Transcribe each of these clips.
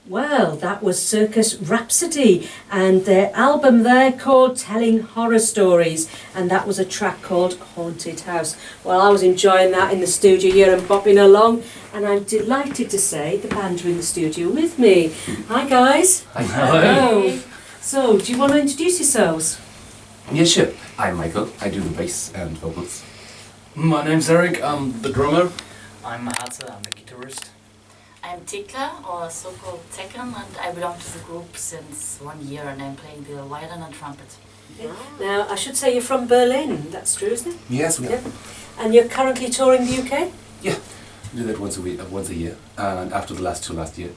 Well, that was Circus Rhapsody and their album there called Telling Horror Stories, and that was a track called Haunted House. Well, I was enjoying that in the studio here and bopping along, and I'm delighted to say the band are in the studio with me. Hi guys. Hi. Hello. So, do you want to introduce yourselves? Yeah, sure. I'm Michael. I do the bass and vocals. My name's Eric. I'm the drummer. I'm Haze, I'm the guitarist. I'm Tikla, or so-called Tekken, and I belong to the group since 1 year, and I'm playing the violin and trumpet. Okay. Now, I should say you're from Berlin, that's true, isn't it? Yes, we are. And you're currently touring the UK? Yeah, we do that once a year. And after the last year,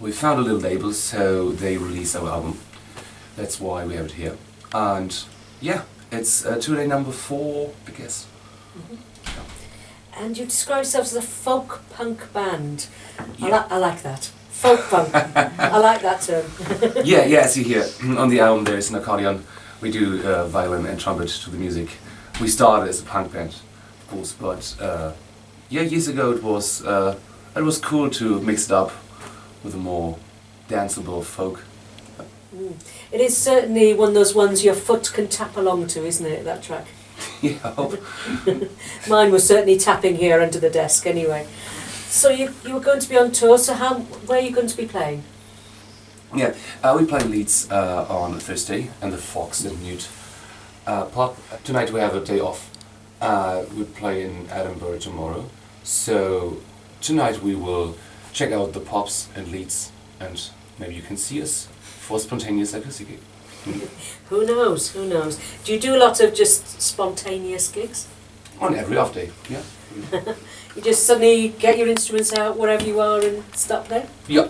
we found a little label, so they released our album. That's why we have it here. And yeah, it's tour day number 4, I guess. Mm-hmm. And you describe yourselves as a folk punk band. Yeah. I like that. Folk punk. I like that term. yeah, see here, on the album there's an accordion. We do violin and trumpet to the music. We started as a punk band, of course, but yeah, years ago it was cool to mix it up with a more danceable folk. Mm. It is certainly one of those ones your foot can tap along to, isn't it, that track? Yeah, I hope. Mine was certainly tapping here under the desk anyway. So you were going to be on tour, so where are you going to be playing? Yeah, we play Leeds on Thursday and the Fox in Newt pub. Tonight we have a day off. We play in Edinburgh tomorrow. So tonight we will check out the pubs in Leeds and maybe you can see us for a spontaneous acoustic gig. Who knows? Do you do a lot of just spontaneous gigs? On every off day, yeah. You just suddenly get your instruments out wherever you are and start playing? Yeah.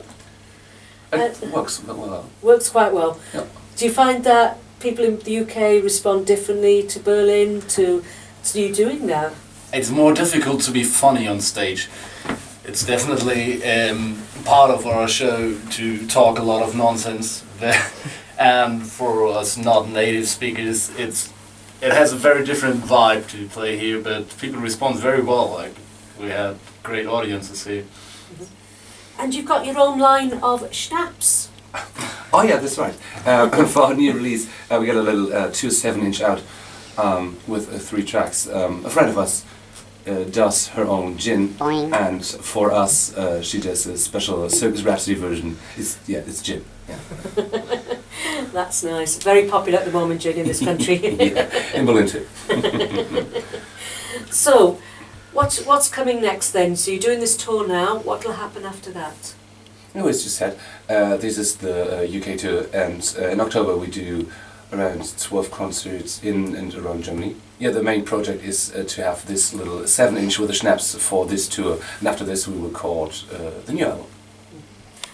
It works well. Works quite well. Yeah. Do you find that people in the UK respond differently to Berlin to you doing that? It's more difficult to be funny on stage. It's definitely part of our show to talk a lot of nonsense. And for us not native speakers, it has a very different vibe to play here, but people respond very well. Like, we had great audiences here. Mm-hmm. And you've got your own line of Schnäps. Oh yeah, that's right. For our new release, we got a little 2 7-inch out with 3 tracks. A friend of us does her own gin, and for us, she does a special Circus Rhapsody version. It's gin. Yeah. That's nice. Very popular at the moment, gin, in this country. Yeah, in Berlin too. So, what's coming next then? So you're doing this tour now. What will happen after that? No, it's just said. This is the UK tour, and in October we do around 12 concerts in and around Germany. Yeah, the main project is to have this little 7-inch with the Schnäps for this tour, and after this we will record the new album.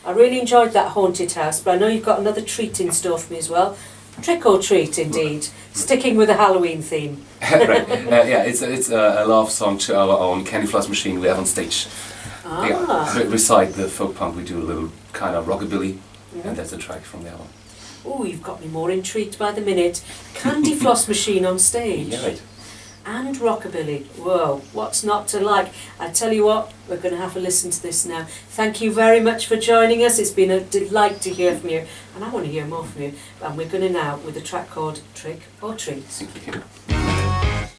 I really enjoyed that Haunted House, but I know you've got another treat in store for me as well. Trick or treat, indeed. Sticking with the Halloween theme. Right. Yeah, it's a love song to our own candy floss machine we have on stage. Ah. Yeah. Beside the folk punk, we do a little kind of rockabilly, and that's a track from the album. Oh, you've got me more intrigued by the minute. Candy floss machine on stage. Yeah, right. And rockabilly. Whoa, what's not to like? I tell you what, we're going to have a listen to this now. Thank you very much for joining us. It's been a delight to hear from you, and I want to hear more from you. And we're going to now with a track called Trick or Treat. Thank you.